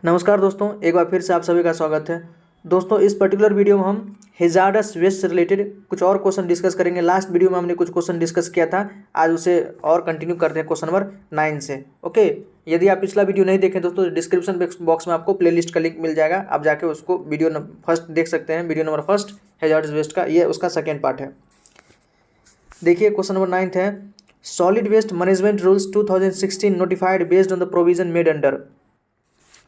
नमस्कार दोस्तों, एक बार फिर से आप सभी का स्वागत है। दोस्तों, इस पर्टिकुलर वीडियो में हम हेजार्डस वेस्ट से रिलेटेड कुछ और क्वेश्चन डिस्कस करेंगे। लास्ट वीडियो में हमने कुछ क्वेश्चन डिस्कस किया था, आज उसे और कंटिन्यू करते हैं क्वेश्चन नंबर 9 से। ओके, यदि आप पिछला वीडियो नहीं देखें दोस्तों, डिस्क्रिप्शन बॉक्स में आपको प्लेलिस्ट का लिंक मिल जाएगा, आप जाके उसको वीडियो फर्स्ट देख सकते हैं। Video number first hazardous waste का, ये उसका सेकेंड पार्ट है। देखिए, क्वेश्चन नंबर 9 है, solid waste management rules 2016 notified based on the provision made under.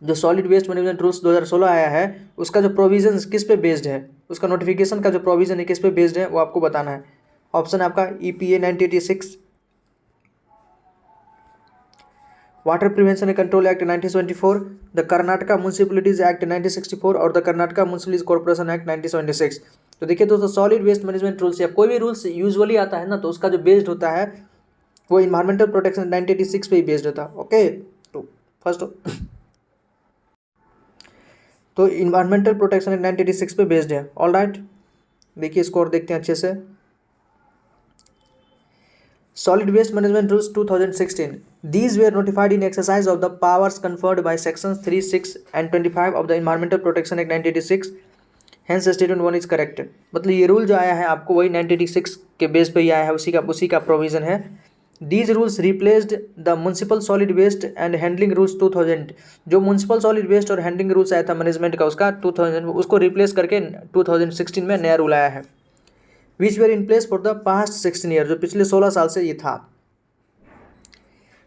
जो सॉलिड वेस्ट मैनेजमेंट रूल्स 2016 आया है, उसका जो प्रोविजन किस पे बेस्ड है, उसका नोटिफिकेशन का जो प्रोविजन है किस पे बेस्ड है, वो आपको बताना है। ऑप्शन है आपका EPA 1986, water prevention and control act 1974, the Karnataka municipalities act 1964 और the Karnataka municipalities corporation act 1976। तो देखिए दोस्तों, सॉलिड वेस्ट मैनेजमेंट रूल्स या कोई भी रूल्स यूजुअली आता है ना, तो उसका जो बेस्ड होता है वो इन्वायरमेंटल प्रोटेक्शन 1986 पे ही बेस्ड होता है। ओके, तो फर्स्ट तो इन्वायरमेंटल प्रोटेक्शन एक्ट 1986 पे बेस्ड है। ऑल राइट, देखिए स्कोर देखते हैं अच्छे से। Solid waste management rules 2016, these were notified in exercise of the powers conferred by sections 3, 6 and 25 of the environmental protection act 1986, hence statement 1 is correct. मतलब ये rule जो आया है आपको वही 1986 के बेस पे ही आया है, उसी का प्रोविजन है। These rules replaced the municipal solid waste and handling rules 2000। जो municipal solid waste और handling rules आया था मैनेजमेंट का उसका 2000, उसको रिप्लेस करके 2016 में नया रूल आया है। Which were in place for the past 16 years, जो पिछले 16 साल से ये था।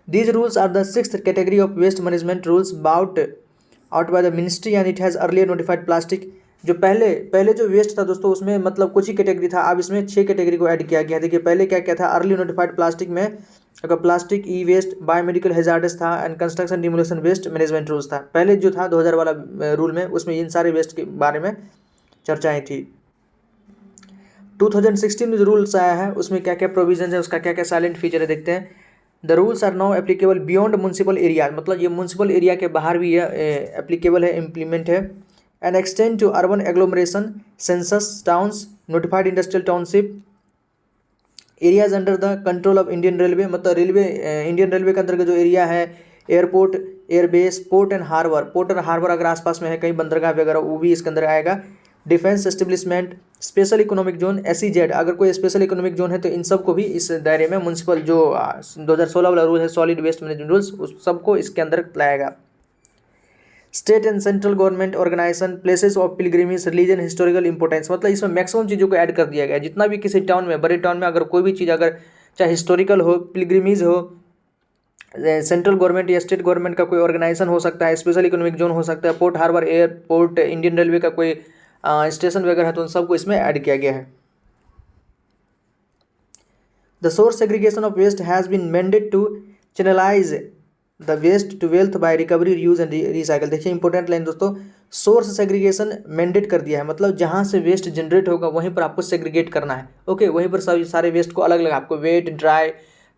These rules are the 6th category of waste management rules brought out by the ministry and it has earlier notified plastic। जो पहले जो वेस्ट था दोस्तों, उसमें मतलब कुछ ही कैटेगरी था, अब इसमें 6 कैटेगरी को ऐड किया गया। देखिए पहले क्या क्या था, अर्ली नोटिफाइड प्लास्टिक में अगर plastic, e waste, biomedical hazardous था and construction demolition waste management rules था। पहले जो था 2000 वाला रूल में, उसमें इन सारे वेस्ट के बारे में चर्चाएं थी। 2016 में जो रूल्स आया है उसमें क्या क्या प्रोविजन है, उसका क्या क्या साइलेंट फीचर है, देखते हैं। The rules are now applicable beyond municipal area, मतलब ये म्यूनसिपल एरिया के बाहर भी ये एप्लीकेबल है, इम्प्लीमेंट है। And extend to urban agglomeration, census towns, notified industrial township, areas under the control of Indian railway, मतलब रेलवे इंडियन रेलवे के अंतर्गत जो एरिया है, airport, airbase, port and harbour, port और हार्बर अगर आसपास में है कहीं बंदरगाह वगैरह, वो भी इसके अंदर आएगा। Defence establishment, special economic zone, SEZ, अगर कोई स्पेशल इकोनॉमिक जोन है तो इन सबको भी इस दायरे में म्यूनसिपल जो 2016 वाला रूल है सॉलिड वेस्ट मैनेजमेंट रूल्स, उस सबको इसके अंदर लाएगा। State and central government organisation, places of pilgrimage, religion, historical importance, मतलब इसमें मैक्सिमम चीज़ों को ऐड कर दिया गया है। जितना भी किसी टाउन में, बड़े टाउन में अगर कोई भी चीज़, अगर चाहे हिस्टोरिकल हो, पिलग्रिमेज हो, सेंट्रल गवर्नमेंट या स्टेट गवर्नमेंट का कोई ऑर्गेनाइजेशन हो सकता है, स्पेशल इकोनॉमिक जोन हो सकता है, port harbour, airport, Indian railway का कोई स्टेशन वगैरह है, तो उन सबको इसमें ऐड किया गया है। The source segregation of waste has been mended to channelise the waste to wealth by recovery, reuse and recycle. देखिए इंपॉर्टेंट लाइन दोस्तों, सोर्स सेग्रीगेशन मैंडेट कर दिया है, मतलब जहाँ से वेस्ट जनरेट होगा वहीं पर आपको सेग्रीगेट करना है। ओके, वहीं पर सभी सारे वेस्ट को अलग अलग आपको वेट, ड्राई,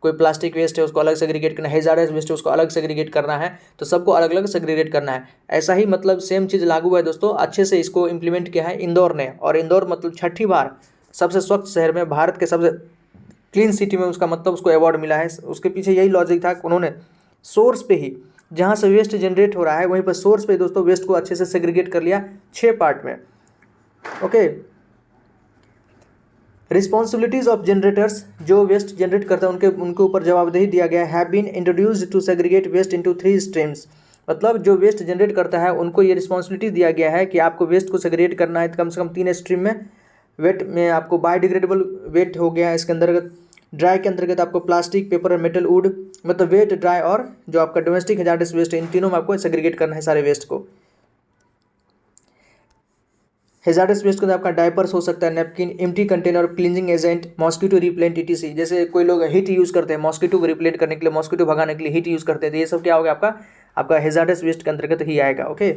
कोई प्लास्टिक वेस्ट है उसको अलग सेग्रीगेट करना है, हेजार्डस वेस्ट है उसको अलग सेग्रीगेट करना है, तो सबको अलग अलग सेग्रीगेट करना है। ऐसा ही मतलब सेम चीज़ लागू है दोस्तों, अच्छे से इसको इंप्लीमेंट किया है इंदौर ने, और इंदौर मतलब 6ठी बार सबसे स्वच्छ शहर में, भारत के सबसे क्लीन सिटी में उसका मतलब उसको अवार्ड मिला है। उसके पीछे यही लॉजिक था, उन्होंने सोर्स पे ही, जहाँ से वेस्ट जनरेट हो रहा है वहीं पर सोर्स पे दोस्तों वेस्ट को अच्छे से सेग्रीगेट कर लिया 6 पार्ट में। ओके, रिस्पॉन्सिबिलिटीज ऑफ जनरेटर्स, जो वेस्ट जनरेट करता है उनके ऊपर जवाबदेही दिया गया है। Have been introduced to segregate waste into 3 streams, मतलब जो वेस्ट जनरेट करता है उनको ये रिस्पॉन्सिबिलिटी दिया गया है कि आपको वेस्ट को सेग्रीगेट करना है कम से कम 3 स्ट्रीम में। वेट में आपको बायोडिग्रेडेबल वेट हो गया इसके अंतर्गत, ड्राई के अंतर्गत आपको प्लास्टिक, पेपर और मेटल वुड, मतलब वेट, ड्राई और जो आपका डोमेस्टिक हेजार्डस वेस्ट है, इन तीनों में आपको सेग्रीगेट करना है सारे वेस्ट को। हेजार्डस वेस्ट के अंदर आपका डायपर्स हो सकता है, napkin, empty container, cleansing agent, mosquito repellent, ETC। जैसे कोई लोग हीट यूज़ करते हैं मॉस्किटो को रिप्लेंट करने के लिए, मॉस्किटो भगाने के लिए हीट यूज़ करते हैं, तो ये सब क्या होगा आपका हेजार्डस वेस्ट के अंतर्गत ही आएगा। Okay,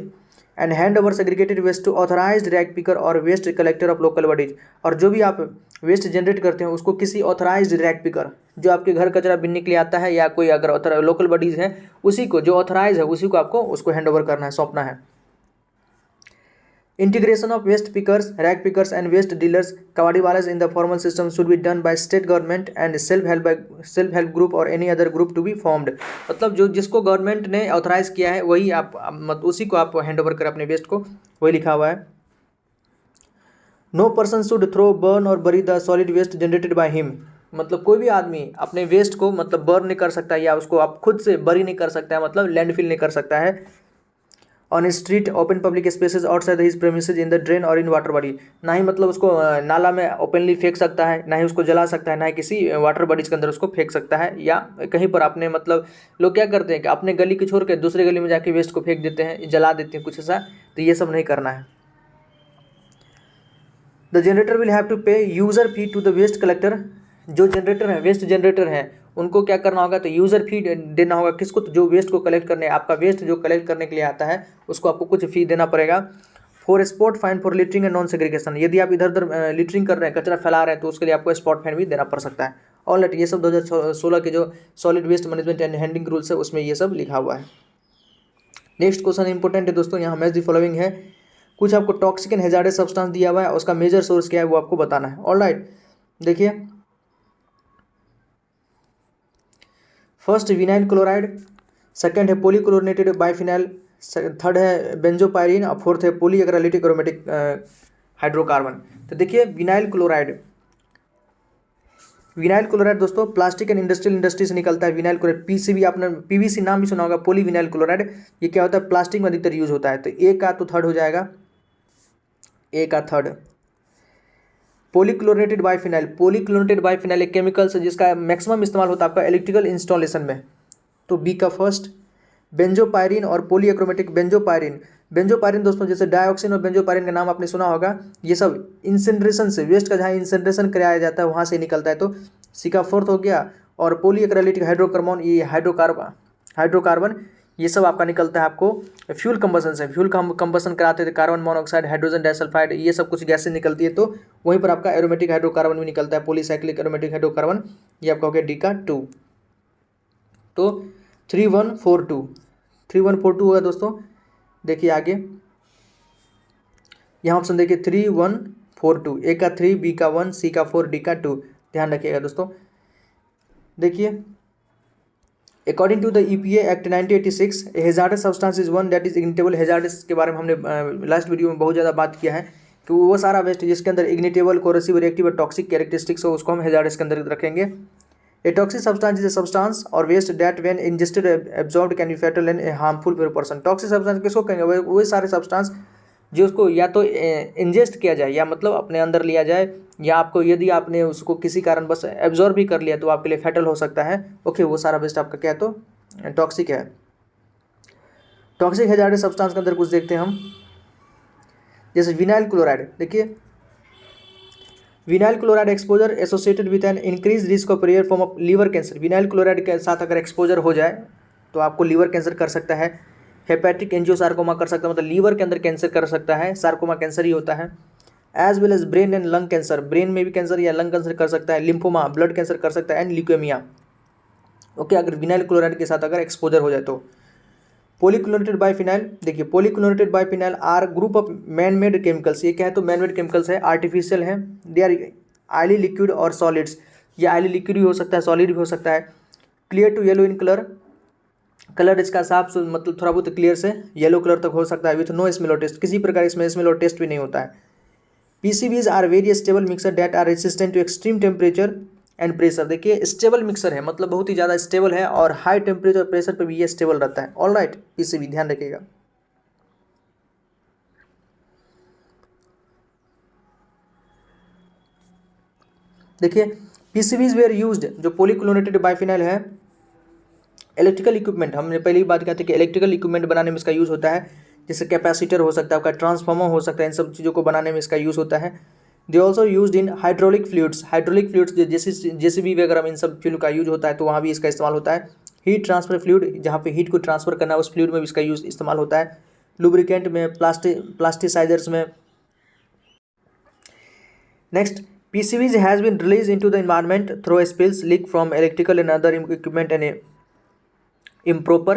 and hand over segregated waste to authorised rag picker और waste collector of local bodies, और जो भी आप वेस्ट जनरेट करते हैं उसको किसी ऑथराइज्ड रैक पिकर, जो आपके घर कचरा बिनने के लिए आता है, या कोई अगर लोकल बॉडीज है उसी को, जो ऑथराइज है उसी को आपको उसको हैंड ओवर करना है, सौंपना है। Integration of waste pickers, rag pickers and waste dealers, kawadiwalas in the formal system should be done by state government and self-help group or any other group to be formed. मतलब जो जिसको government ने authorise किया है वही आप उसी को आप हैंड ओवर करें अपने वेस्ट को, वही लिखा हुआ है. No person should throw burn or bury the solid waste generated by him. मतलब कोई भी आदमी अपने वेस्ट को मतलब बर्न नहीं कर सकता या उसको आप खुद से बरी नहीं कर सकता है, मतलब लैंडफिल नहीं कर सकता है on street open public spaces outside his premises in the drain और इन वाटर बॉडी. ना ही मतलब उसको नाला में ओपनली फेंक सकता है, ना ही उसको जला सकता है, ना ही किसी वाटर बॉडीज के अंदर उसको फेंक सकता है, या कहीं पर आपने मतलब लोग क्या करते हैं कि अपने गली को छोड़ के दूसरे गली में जाके वेस्ट को फेंक देते हैं, जला देते हैं कुछ ऐसा, तो ये सब नहीं करना है. The generator will have to pay user fee to the waste collector. जो जनरेटर है, वेस्ट जनरेटर है, उनको क्या करना होगा, तो यूजर फी देना होगा. किसको? तो जो वेस्ट को कलेक्ट करने, आपका वेस्ट जो कलेक्ट करने के लिए आता है उसको आपको कुछ फी देना पड़ेगा. For spot fine for littering and non segregation. यदि आप इधर उधर लिटरिंग कर रहे हैं, कचरा फैला रहे हैं, तो उसके लिए आपको स्पॉट फाइन भी देना पड़ सकता है. ऑलराइट, ये सब 2016 के जो solid waste management and handling rules है उसमें ये सब लिखा हुआ है. नेक्स्ट क्वेश्चन इंपॉर्टेंट है दोस्तों, यहाँ मैच द फॉलोइंग है. कुछ आपको टॉक्सिक एंड हैजार्डस सब्सटेंस दिया हुआ है, उसका मेजर सोर्स क्या है वो आपको बताना है. ऑलराइट, देखिए फर्स्ट विनाइल क्लोराइड, सेकंड है पॉलीक्लोरिनेटेड बाइफिनाइल, थर्ड है बेंजोपायरिन और फोर्थ है पॉलीएक्राइलिक एरोमेटिक हाइड्रोकार्बन. तो देखिए विनाइल क्लोराइड दोस्तों प्लास्टिक एंड इंडस्ट्री से निकलता है. विनाइल क्लोराइड पीसीबी, आपने पीवीसी नाम भी सुना होगा, पोली विनाइल क्लोराइड. ये क्या होता है? प्लास्टिक में अधिकतर यूज होता है. तो ए का तो थर्ड हो जाएगा, ए का थर्ड. पॉलीक्लोरिनेटेड बाइफिनाइल एक केमिकल है जिसका मैक्सिमम इस्तेमाल होता है आपका इलेक्ट्रिकल इंस्टॉलेशन में, तो बी का फर्स्ट. बेंजोपायरिन और पॉलीएक्रोमेटिक बेंजोपायरिन दोस्तों जैसे डाइऑक्सिन और बेंजोपायरिन का नाम आपने सुना होगा, ये सब इंसिनरेशन से, वेस्ट का जहाँ इंसिनरेशन कराया जाता है वहाँ से निकलता है, तो सी का फोर्थ हो गया. और पॉलीएक्राइलिक हाइड्रोकार्बन, ये हाइड्रोकार्बन ये सब आपका निकलता है आपको फ्यूल कंबसन से. फ्यूल कंबसन कराते थे, कार्बन मोनोऑक्साइड, हाइड्रोजन डाइसल्फाइड, ये सब कुछ गैसें निकलती है, तो वहीं पर आपका एरोमेटिक हाइड्रोकार्बन भी निकलता है, पॉलीसाइक्लिक एरोमेटिक हाइड्रोकार्बन. ये आपका हो गया डी का 2. तो 3142 होगा दोस्तों. देखिए आगे यहाँ ऑप्शन देखिए 3142, ए का 3, बी का 1, सी का 4, डी का 2. ध्यान रखिएगा दोस्तों. देखिए according to the EPA act 1986, hazardous substance is one that is ignitable. Hazardous के बारे में हमने लास्ट वीडियो में बहुत ज़्यादा बात किया है कि वो सारा वेस्ट जिसके अंदर इग्निटेबल, कोरोसिव, रिएक्टिव और टॉक्सिक कैरेक्टरिस्टिक्स हो उसको हम हैजार्डस के अंदर रखेंगे. A toxic substance is a substance or waste that when ingested absorbed can be fatal and harmful for person. Toxic substance किसको कहेंगे? वही सारे सब्सटेंस जो उसको या तो इंजेस्ट किया जाए या मतलब अपने अंदर लिया जाए, या आपको यदि आपने उसको किसी कारण बस एब्जॉर्ब भी कर लिया तो आपके लिए फैटल हो सकता है. ओके, वो सारा वेस्ट आपका क्या है? तो टॉक्सिक है. टॉक्सिक हैजार्डस सब्सटेंस के अंदर कुछ देखते हैं हम, जैसे विनाइल क्लोराइड. देखिए vinyl chloride exposure associated with an increase risk of rare form of liver cancer. Vinyl chloride के साथ अगर एक्सपोजर हो जाए तो आपको लीवर कैंसर कर सकता है, हेपेटिक एंजियोसार्कोमा कर सकता है, मतलब लीवर के अंदर कैंसर कर सकता है, सार्कोमा कैंसर ही होता है. As well as brain and lung cancer, brain में भी कैंसर या लंग कैंसर कर सकता है. लिम्फोमा, ब्लड कैंसर कर सकता है, एंड ल्यूकेमिया. ओके, अगर विनाइल क्लोराइड के साथ अगर एक्सपोजर हो जाए तो. पॉलीक्लोरेटेड बाइफिनाइल, देखिए polychlorinated biphenyl are group of man made chemicals. ये क्या है? तो मैन मेड केमिकल्स है, आर्टिफिशियल है. They are oily liquid or solids. ये ऑयली लिक्विड भी हो सकता है, सॉलिड भी हो सकता है. Clear to yellow in colour इसका साफ मतलब थोड़ा बहुत क्लियर से येलो कलर तक हो सकता है. विथ नो स्मेल और टेस्ट, किसी प्रकार इसमें स्मेल और टेस्ट भी नहीं होता है. PCBs are very stable mixer that are resistant to extreme temperature and pressure. देखिए स्टेबल मिक्सर है, मतलब बहुत ही ज़्यादा स्टेबल है और हाई टेम्परेचर और प्रेशर पर भी ये स्टेबल रहता है. ऑलराइट, PCB ध्यान रखिएगा. देखिए PCBs वेयर यूज्ड, जो पॉलीक्लोरेटेड बाइफिनाइल है, इलेक्ट्रिकल इक्विपमेंट. हमने पहले ही बात किया था कि इलेक्ट्रिकल इक्विपमेंट बनाने में इसका यूज़ होता है, जैसे कैपेसिटर हो सकता है आपका, ट्रांसफार्मर हो सकता है, इन सब चीज़ों को बनाने में इसका यूज़ होता है. They also use in hydraulic fluids. जैसे भी वगैरह इन सब फ्लूइड का यूज होता है तो वहाँ भी इसका इस्तेमाल होता है. हीट ट्रांसफर फ्लूइड, जहाँ पे हीट को ट्रांसफर करना है उस फ्लूइड में भी इसका यूज इस्तेमाल होता है. लुब्रिकेंट में, प्लास्टिसाइजर्स में. Next, PCBs has been release into the environment through spills, leak from electrical and other equipment and improper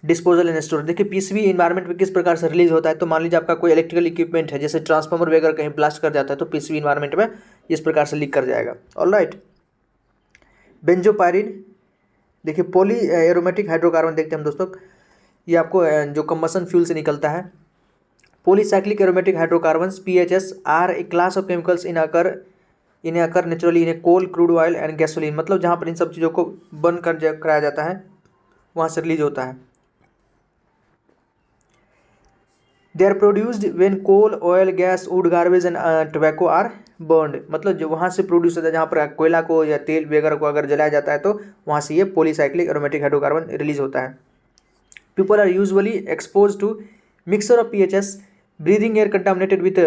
disposal and storage. देखिए पीसीबी इन्वायरमेंट में किस प्रकार से रिलीज होता है, तो मान लीजिए आपका कोई इलेक्ट्रिकल इक्विपमेंट है, जैसे ट्रांसफार्मर वगैरह कहीं ब्लास्ट कर जाता है तो पीसीबी इन्वायरमेंट में इस प्रकार से लीक कर जाएगा। ऑलराइट, बेंजोपायरिन, देखिए पॉली एरोमेटिक हाइड्रोकार्बन देखते हैं हम दोस्तों, ये आपको जो कंबशन फ्यूल से निकलता है। Polycyclic aromatic hydrocarbons PHS are a class of chemicals in occur naturally in coal, crude oil and gasoline. मतलब जहाँ पर इन सब चीज़ों को बर्न कराया जाता है वहाँ से रिलीज होता है। They are produced when coal, oil, gas, wood, garbage and tobacco are burned. मतलब जो वहाँ से प्रोड्यूस होता है, जहाँ पर कोयला को या तेल वगैरह को अगर जलाया जाता है तो वहाँ से ये पॉलीसाइक्लिक एरोमेटिक हाइड्रोकार्बन रिलीज होता है। People are usually expose to mixture of PHS, breathing air contaminated with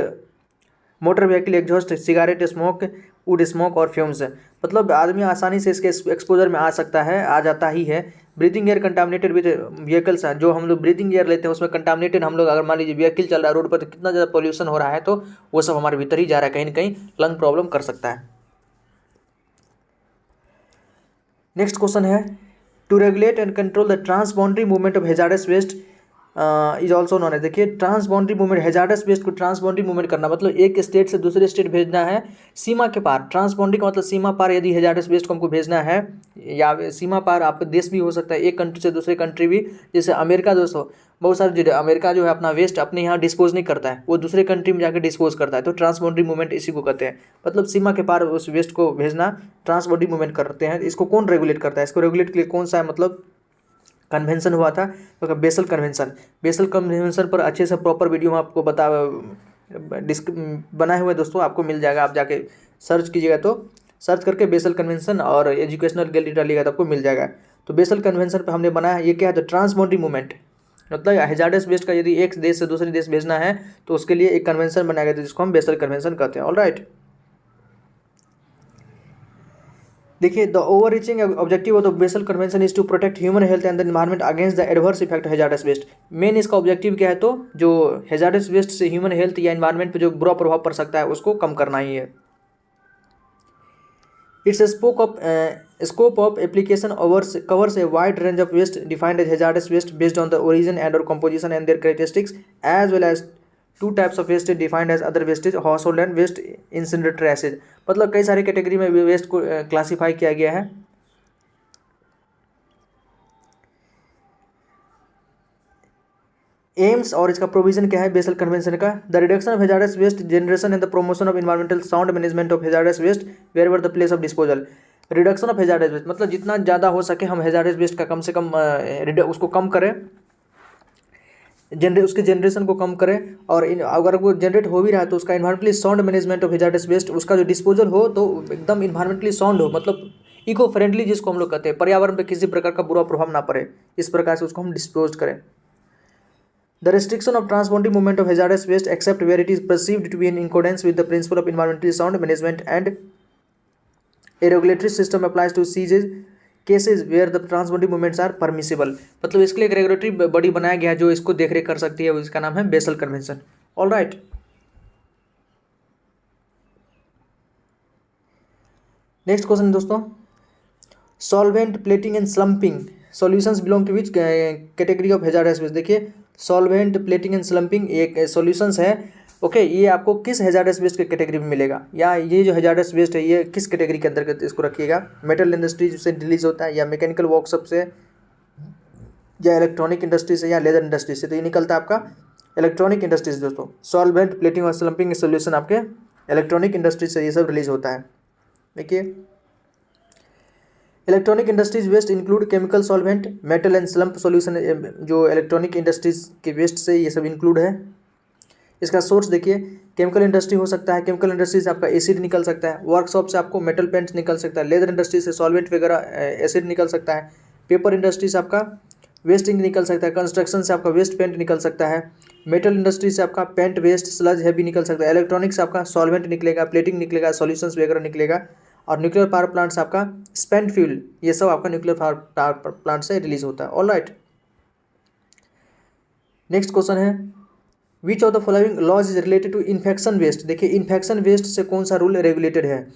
motor vehicle exhaust, cigarette smoke, wood smoke और फ्यूम्स। मतलब आदमी आसानी से इसके एक्सपोजर में आ सकता है, आ जाता ही है। Breathing air contaminated with vehicles, जो हम लोग ब्रीदिंग एयर लेते हैं उसमें कंटामिनेटेड, हम लोग अगर मान लीजिए व्हीकल चल रहा है रोड पर तो कितना ज़्यादा पोल्यूशन हो रहा है, तो वो सब हमारे भीतर ही जा रहा है, कहीं ना कहीं लंग प्रॉब्लम कर सकता है। नेक्स्ट क्वेश्चन है, to regulate and control the transboundary movement of hazardous waste is also known as. देखिए ट्रांसबाउंड्री मूवमेंट, हैजार्डस वेस्ट को ट्रांसबाउंड्री मूवमेंट करना मतलब एक स्टेट से दूसरे स्टेट भेजना है सीमा के पार। ट्रांसबाउंड्री का मतलब सीमा पार, यदि हैजार्डस वेस्ट को हमको भेजना है, या सीमा पार आपका देश भी हो सकता है, एक कंट्री से दूसरे कंट्री भी। जैसे अमेरिका दोस्तों, बहुत सारे अमेरिका जो है अपना वेस्ट अपने यहाँ डिस्पोज नहीं करता है, वो दूसरे कंट्री में जाकर डिस्पोज करता है, तो ट्रांसबाउंड्री मूवमेंट इसी को कहते हैं। मतलब सीमा के पार उस वेस्ट को भेजना ट्रांसबाउंड्री मूवमेंट करते हैं। इसको कौन रेगुलेट करता है, इसको रेगुलेट के लिए कौन सा है, मतलब कन्वेंशन हुआ था तो बेसल कन्वेंशन। बेसल कन्वेंशन पर अच्छे से प्रॉपर वीडियो में आपको बनाए हुए दोस्तों, आपको मिल जाएगा, आप जाके सर्च कीजिएगा, तो सर्च करके बेसल कन्वेंशन और एजुकेशनल गैलरी डालिएगा तो आपको मिल जाएगा। तो बेसल कन्वेंशन पर हमने बनाया, ये क्या है, तो ट्रांसबाउंड्री मूवमेंट, मतलब हैजार्डस वेस्ट का यदि एक देश से दूसरे देश भेजना है तो उसके लिए एक कन्वेंशन बनाया गया था जिसको हम बेसल कन्वेंशन कहते हैं। ऑलराइट, देखिए the overreaching objective of the Basel convention is to protect human health and the environment against the adverse effect hazardous waste. Main इसका ऑब्जेक्टिव क्या है, तो जो हैजार्डस वेस्ट से ह्यूमन हेल्थ या एनवायरनमेंट पे जो बुरा प्रभाव पड़ सकता है उसको कम करना ही है। It's scope of application covers a wide range of waste defined as hazardous waste based on the origin and or composition and their characteristics, as well as two types of waste defined as other wastage, household and waste incinerator acid। मतलब कई सारी category में waste को classify किया गया है। AIIMS और इसका प्रोविजन क्या है बेसल कन्वेंशन का, the reduction of hazardous waste generation and the promotion of environmental sound management of hazardous waste wherever the place of disposal. Reduction of hazardous waste मतलब जितना ज़्यादा हो सके हम हैजार्डस वेस्ट का कम से कम उसको कम करें, उसके जनरेशन को कम करें, और अगर वो जनरेट हो भी रहा है तो उसका environmentally sound management of hazardous waste, उसका जो डिस्पोजल हो तो एकदम इन्वायरमेंटली साउंड हो, मतलब इको फ्रेंडली जिसको हम लोग कहते हैं, पर्यावरण पर किसी प्रकार का बुरा प्रभाव ना पड़े, इस प्रकार से उसको हम डिस्पोज करें। The restriction of transboundary movement of hazardous waste except where it is perceived to be in accordance with the principle of environmental sound management and a regulatory system applies to cases where the transboundary movements are permissible। मतलब इसके लिए एक regulatory body बनाया गया है जो इसको देखरेख कर सकती है, इसका नाम है Basel convention. All right, next question दोस्तों, solvent plating and slumping solutions belong to which category of hazardous waste. देखिए सॉल्वेंट प्लेटिंग एंड स्लम्पिंग एक सॉल्यूशंस है, ओके, ये आपको किस हैजार्डस वेस्ट के कैटेगरी में मिलेगा, या ये जो हैजार्डस वेस्ट है ये किस कैटेगरी के अंतर्गत इसको रखिएगा। मेटल इंडस्ट्री से रिलीज होता है, या मैकेनिकल वर्कशॉप से, या इलेक्ट्रॉनिक इंडस्ट्री से, या लेदर इंडस्ट्री से, तो ये निकलता है आपका इलेक्ट्रॉनिक इंडस्ट्री से। दोस्तों सॉल्वेंट प्लेटिंग और स्लम्पिंग सोल्यूशन आपके इलेक्ट्रॉनिक इंडस्ट्री से ये सब रिलीज होता है। देखिए electronic industries waste include chemical solvent, metal and slump solution, जो इलेक्ट्रॉनिक इंडस्ट्रीज के वेस्ट से ये सब इंक्लूड है। इसका सोर्स देखिए केमिकल इंडस्ट्री हो सकता है, केमिकल इंडस्ट्री से आपका एसिड निकल सकता है, वर्कशॉप से आपको मेटल पेंट्स निकल सकता है, लेदर इंडस्ट्री से सॉल्वेंट वगैरह एसिड निकल सकता है, पेपर इंडस्ट्री से आपका वेस्ट इंक निकल सकता है, कंस्ट्रक्शन से आपका वेस्ट पेंट निकल सकता है, मेटल इंडस्ट्री से आपका पेंट वेस्ट स्लज हैवी निकल सकता है, इलेक्ट्रॉनिक से आपका सॉल्वेंट निकलेगा, प्लेटिंग निकलेगा, सॉल्यूशंस वगैरह निकलेगा, और न्यूक्लियर पावर प्लांट से आपका स्पेंट फ्यूल, ये सब आपका न्यूक्लियर पावर प्लांट से रिलीज होता है। ऑल राइट, नेक्स्ट क्वेश्चन है, which of the following laws is related to infection waste. देखिए इन्फेक्शन वेस्ट से कौन सा रूल रेगुलेटेड है,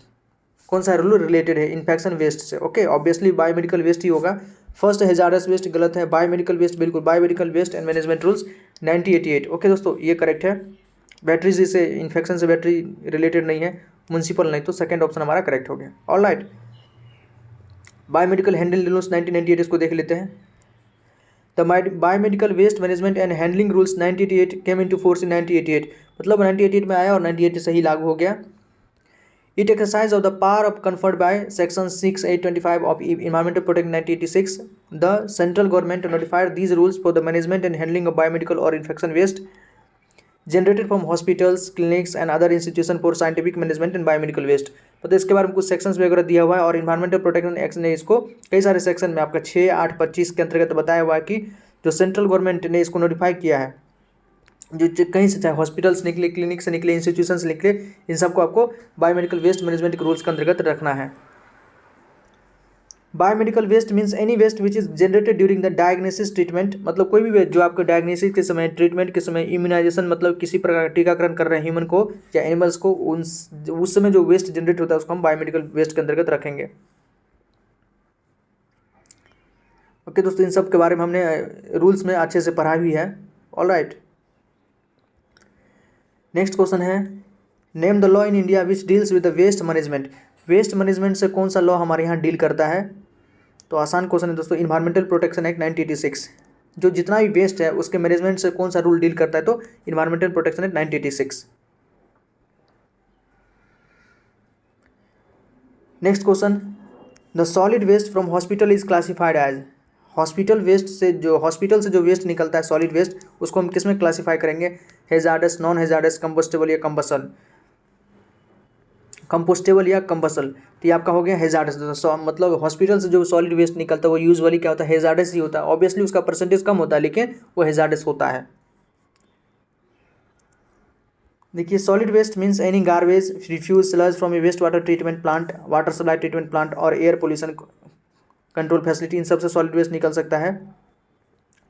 कौन सा रूल रिलेटेड है इन्फेक्शन वेस्ट से। ओके, ऑब्वियसली बायोमेडिकल वेस्ट ही होगा। फर्स्ट हेजार्डस वेस्ट गलत है, बायोमेडिकल वेस्ट बिल्कुल, biomedical waste and management rules 1988। Okay दोस्तों, ये करेक्ट है। बैटरी से इन्फेक्शन से बैटरी रिलेटेड नहीं है, म्यूनसिपल नहीं, तो सेकंड ऑप्शन हमारा करेक्ट हो गया। ऑलराइट, बायोमेडिकल हैंडलिंग रूल्स 1998, इसको देख लेते हैं। The biomedical waste management and handling rules 1988 came into force in 1988, मतलब 1988 में आया और 1988 से ही लागू हो गया। It exercise of the power of conferred by section 6825 of environmental protection 1986, the central government notified these rules for the management and handling of biomedical or infection waste generated from hospitals, clinics and other institution for scientific management and biomedical waste. मतलब इसके बारे में कुछ sections वगैरह दिया हुआ है, और इन्वायरमेंटल प्रोटेक्शन एक्ट ने इसको कई सारे सेक्शन में आपका 6, 8, 25 के अंतर्गत बताया हुआ है कि जो सेंट्रल गवर्नमेंट ने इसको नोटिफाई किया है, जो कहीं से चाहे हॉस्पिटल से निकले, क्लिनिक से निकले, इंस्टीट्यूशन से निकले, इन सबको आपको बायोमेडिकल वेस्ट मैनेजमेंट के रूल्स के अंतर्गत रखना है। Biomedical waste means any waste which is generated during the diagnosis treatment, मतलब कोई भी वेस्ट जो आपको डायग्नोसिस के समय, ट्रीटमेंट के समय, इम्यूनाइजेशन मतलब किसी प्रकार का टीकाकरण कर रहे हैं ह्यूमन को या एनिमल्स को, उस समय जो वेस्ट जनरेट होता है उसको हम बायोमेडिकल वेस्ट के अंतर्गत रखेंगे। ओके दोस्तों, इन सब के बारे में हमने रूल्स में अच्छे से पढ़ा भी है। ऑलराइट, नेक्स्ट क्वेश्चन है, name the law in India which deals with the waste management. Waste management से कौन सा लॉ हमारे यहाँ डील करता है? तो आसान क्वेश्चन है दोस्तों, इन्वायरमेंटल प्रोटेक्शन एक्ट 1986। जो जितना भी वेस्ट है उसके मैनेजमेंट से कौन सा रूल डील करता है? तो environmental protection act 1986। Next question, the solid waste from hospital is classified as. Hospital से जो वेस्ट निकलता है सॉलिड वेस्ट, उसको हम किस में क्लासीफाई करेंगे? हेजार्डस, नॉन हेजार्डस, कंपोस्टेबल या कंपोस्टेबल या कंबसल। तो ये आपका हो गया हेजार्डस। मतलब हॉस्पिटल से जो सॉलिड वेस्ट निकलता है वो यूजुअली क्या होता है? हेजार्डस ही होता है। ऑब्वियसली उसका परसेंटेज कम होता है लेकिन वो हेजार्डस होता है। देखिए, solid waste means any garbage, refuse, sludge from a waste water treatment plant, water supply treatment plant और एयर पोल्यूशन कंट्रोल फैसिलिटी, इन सबसे सॉलिड वेस्ट निकल सकता है।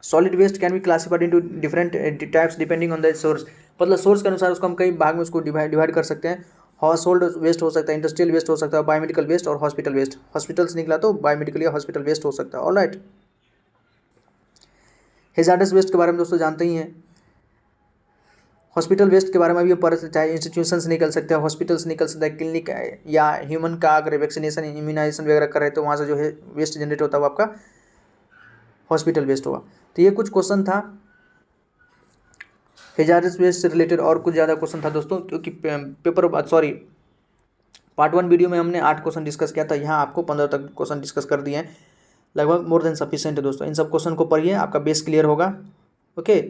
Solid waste can be classified into different types depending on the source, मतलब source के अनुसार उसको हम कई भाग में उसको डिवाइड कर सकते हैं। हाउस होल्ड वेस्ट हो सकता है, इंडस्ट्रियल वेस्ट हो सकता है, बायोमेडिकल वेस्ट और हॉस्पिटल वेस्ट। हॉस्पिटल से निकला तो बायोमेडिकल या हॉस्पिटल वेस्ट हो सकता है। ऑलराइट, हेजार्डस वेस्ट के बारे में दोस्तों जानते ही हैं। हॉस्पिटल वेस्ट के बारे में भी पढ़, चाहे इंस्टीट्यूशन से निकल सकते हैं, हॉस्पिटल से निकल सकता है, क्लिनिक या ह्यूमन का अगर वैक्सीनेशन, इम्यूनाइजेशन वगैरह कर रहे हैं तो वहाँ से जो है वेस्ट जनरेट होता है वो आपका हॉस्पिटल वेस्ट होगा। तो ये कुछ क्वेश्चन था हेजार्डस वेस्ट से रिलेटेड, और कुछ ज़्यादा क्वेश्चन था दोस्तों, क्योंकि पार्ट 1 वीडियो में हमने 8 क्वेश्चन डिस्कस किया था, यहाँ आपको 15 तक क्वेश्चन डिस्कस कर दिए हैं, लगभग मोर देन सफिशिएंट है दोस्तों। इन सब क्वेश्चन को पढ़िए, आपका बेस क्लियर होगा। ओके,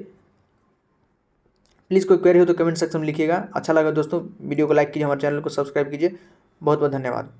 प्लीज़ कोई क्वेरी हो तो कमेंट सेक्शन में लिखिएगा। अच्छा लगा दोस्तों, वीडियो को लाइक कीजिए, हमारे चैनल को सब्सक्राइब कीजिए। बहुत बहुत धन्यवाद।